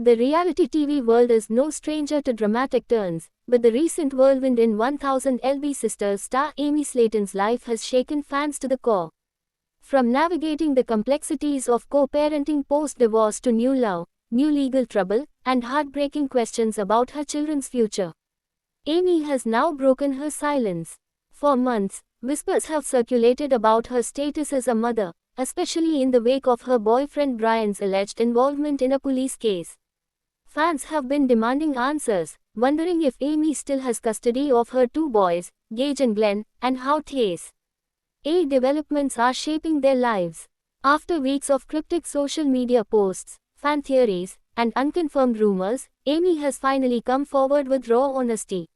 The reality TV world is no stranger to dramatic turns, but the recent whirlwind in 1000 LB Sisters star Amy Slayton's life has shaken fans to the core. From navigating the complexities of co-parenting post-divorce to new love, new legal trouble, and heartbreaking questions about her children's future, Amy has now broken her silence. For months, whispers have circulated about her status as a mother, especially in the wake of her boyfriend Brian's alleged involvement in a police case. Fans have been demanding answers, wondering if Amy still has custody of her two boys, Gage and Glenn, and how developments are shaping their lives. After weeks of cryptic social media posts, fan theories, and unconfirmed rumors, Amy has finally come forward with raw honesty.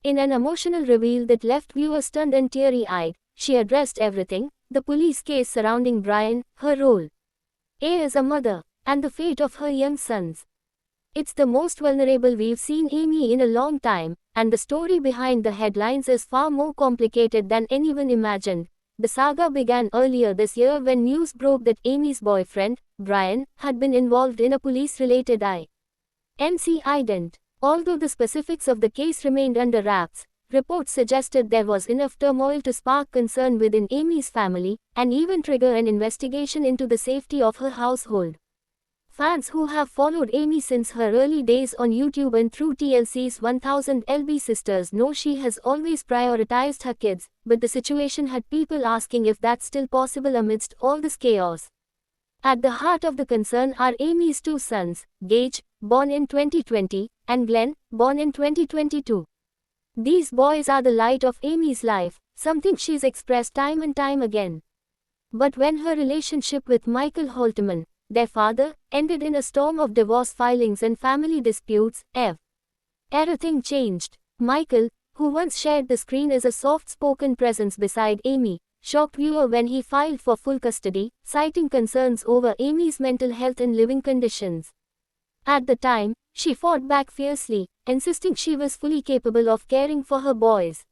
In an emotional reveal that left viewers stunned and teary-eyed, she addressed everything: the police case surrounding Brian, her role as a mother, and the fate of her young sons. It's the most vulnerable we've seen Amy in a long time, and the story behind the headlines is far more complicated than anyone imagined. The saga began earlier this year when news broke that Amy's boyfriend, Brian, had been involved in a police-related incident. Although the specifics of the case remained under wraps, reports suggested there was enough turmoil to spark concern within Amy's family, and even trigger an investigation into the safety of her household. Fans who have followed Amy since her early days on YouTube and through TLC's 1000 LB Sisters know she has always prioritized her kids, but the situation had people asking if that's still possible amidst all this chaos. At the heart of the concern are Amy's two sons, Gage, born in 2020, and Glenn, born in 2022. These boys are the light of Amy's life, something she's expressed time and time again. But when her relationship with Michael Holtman, their father, ended in a storm of divorce filings and family disputes, everything changed. Michael, who once shared the screen as a soft-spoken presence beside Amy, shocked viewers when he filed for full custody, citing concerns over Amy's mental health and living conditions. At the time, she fought back fiercely, insisting she was fully capable of caring for her boys.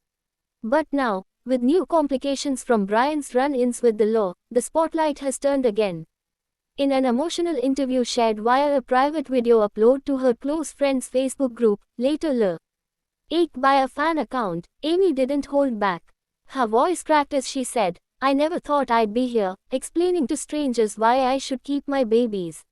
But now, with new complications from Brian's run-ins with the law, the spotlight has turned again. In an emotional interview shared via a private video upload to her close friends' Facebook group, later leaked by a fan account, Amy didn't hold back. Her voice cracked as she said, "I never thought I'd be here, explaining to strangers why I should keep my babies.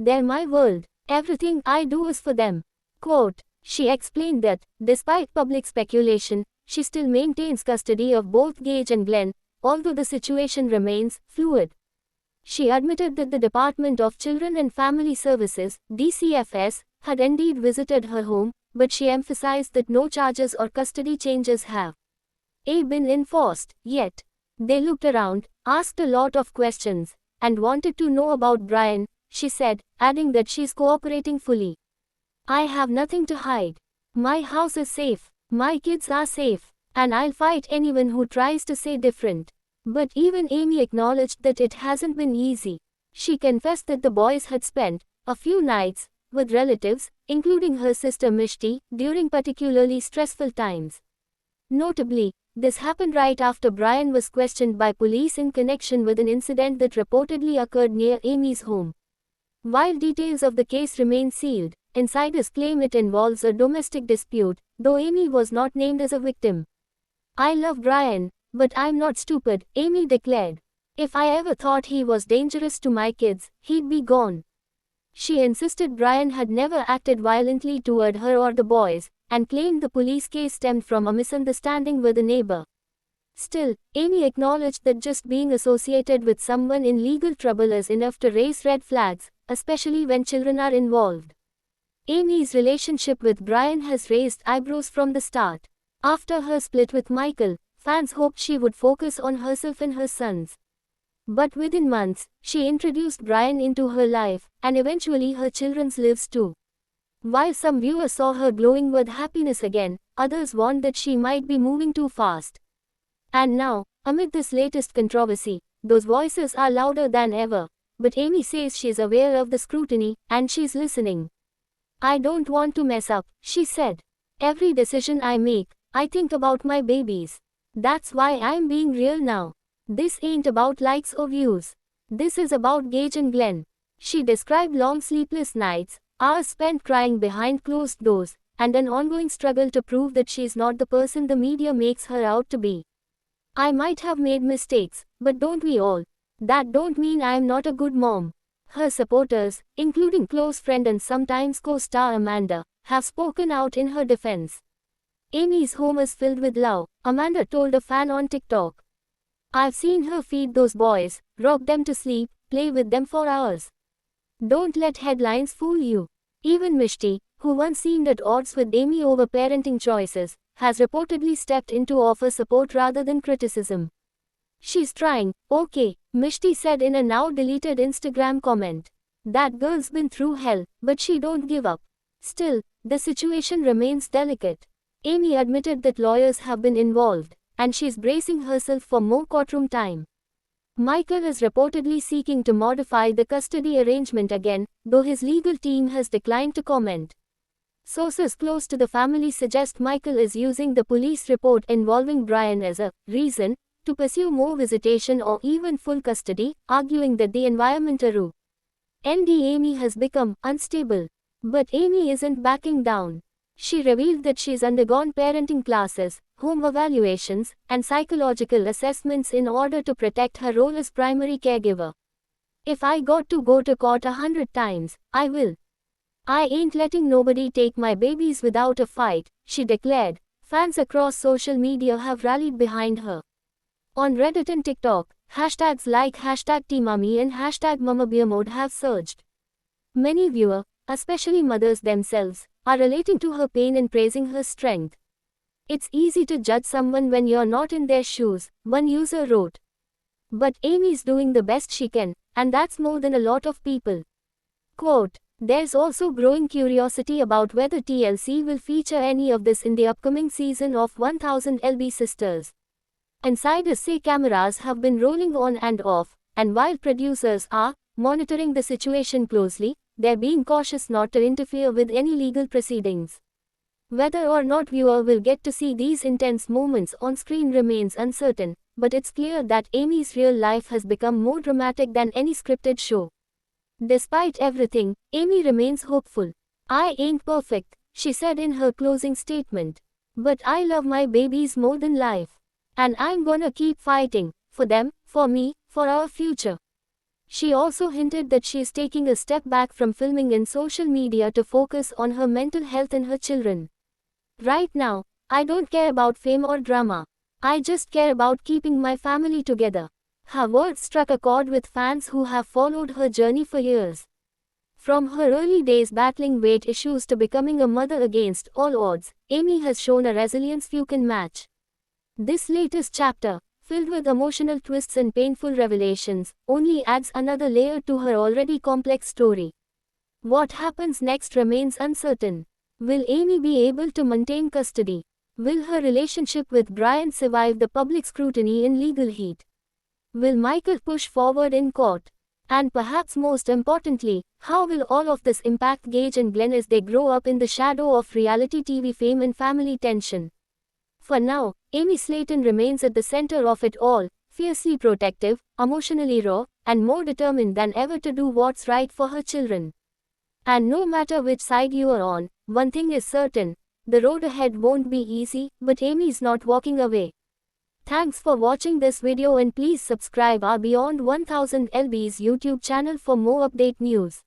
They're my world. Everything I do is for them." Quote, she explained that, despite public speculation, she still maintains custody of both Gage and Glenn, although the situation remains fluid. She admitted that the Department of Children and Family Services, DCFS, had indeed visited her home, but she emphasized that no charges or custody changes have been enforced yet. "They looked around, asked a lot of questions, and wanted to know about Brian," she said, adding that she's cooperating fully. "I have nothing to hide. My house is safe, my kids are safe, and I'll fight anyone who tries to say different." But even Amy acknowledged that it hasn't been easy. She confessed that the boys had spent a few nights with relatives, including her sister Mishti, during particularly stressful times. Notably, this happened right after Brian was questioned by police in connection with an incident that reportedly occurred near Amy's home. While details of the case remain sealed, insiders claim it involves a domestic dispute, though Amy was not named as a victim. "I love Brian, but I'm not stupid," Amy declared. "If I ever thought he was dangerous to my kids, he'd be gone." She insisted Brian had never acted violently toward her or the boys, and claimed the police case stemmed from a misunderstanding with a neighbor. Still, Amy acknowledged that just being associated with someone in legal trouble is enough to raise red flags, especially when children are involved. Amy's relationship with Brian has raised eyebrows from the start. After her split with Michael, fans hoped she would focus on herself and her sons. But within months, she introduced Brian into her life, and eventually her children's lives too. While some viewers saw her glowing with happiness again, others warned that she might be moving too fast. And now, amid this latest controversy, those voices are louder than ever. But Amy says she's aware of the scrutiny, and she's listening. "I don't want to mess up," she said. "Every decision I make, I think about my babies. That's why I'm being real now. This ain't about likes or views. This is about Gage and Glenn." She described long sleepless nights, Hours spent crying behind closed doors, and an ongoing struggle to prove that she's not the person the media makes her out to be. I might have made mistakes, but don't we all? That don't mean I'm not a good mom. Her supporters, including close friend and sometimes co-star Amanda, have spoken out in her defense. Amy's home is filled with love, Amanda told a fan on TikTok. I've seen her feed those boys, rock them to sleep, play with them for hours. Don't let headlines fool you. Even Mishti, who once seemed at odds with Amy over parenting choices, has reportedly stepped in to offer support rather than criticism. She's trying, okay, Mishti said in a now deleted Instagram comment. That girl's been through hell, but she don't give up. Still, the situation remains delicate. Amy admitted that lawyers have been involved, and she's bracing herself for more courtroom time. Michael is reportedly seeking to modify the custody arrangement again, though his legal team has declined to comment. Sources close to the family suggest Michael is using the police report involving Brian as a reason to pursue more visitation or even full custody, arguing that the environment around Amy has become unstable. But Amy isn't backing down. She revealed that she's undergone parenting classes, home evaluations, and psychological assessments in order to protect her role as primary caregiver. If I got to go to court 100 times, I will. I ain't letting nobody take my babies without a fight, she declared. Fans across social media have rallied behind her. On Reddit and TikTok, hashtags like #TeamAmy and #MamaBearMode have surged. Many viewers, especially mothers themselves, are relating to her pain and praising her strength. It's easy to judge someone when you're not in their shoes, one user wrote. But Amy's doing the best she can, and that's more than a lot of people. Quote, there's also growing curiosity about whether TLC will feature any of this in the upcoming season of 1000 LB Sisters. Insiders say cameras have been rolling on and off, and while producers are monitoring the situation closely, they're being cautious not to interfere with any legal proceedings. Whether or not viewer will get to see these intense moments on screen remains uncertain, but it's clear that Amy's real life has become more dramatic than any scripted show. Despite everything, Amy remains hopeful. I ain't perfect, she said in her closing statement. But I love my babies more than life. And I'm gonna keep fighting, for them, for me, for our future. She also hinted that she is taking a step back from filming in social media to focus on her mental health and her children. Right now, I don't care about fame or drama. I just care about keeping my family together. Her words struck a chord with fans who have followed her journey for years. From her early days battling weight issues to becoming a mother against all odds, Amy has shown a resilience few can match. This latest chapter, filled with emotional twists and painful revelations, only adds another layer to her already complex story. What happens next remains uncertain. Will Amy be able to maintain custody? Will her relationship with Brian survive the public scrutiny in legal heat? Will Michael push forward in court? And perhaps most importantly, how will all of this impact Gage and Glenn as they grow up in the shadow of reality TV fame and family tension? For now, Amy Slayton remains at the center of it all, fiercely protective, emotionally raw, and more determined than ever to do what's right for her children. And no matter which side you are on, one thing is certain, the road ahead won't be easy, but Amy's not walking away. Thanks for watching this video and please subscribe our Beyond 1000 LB's YouTube channel for more update news.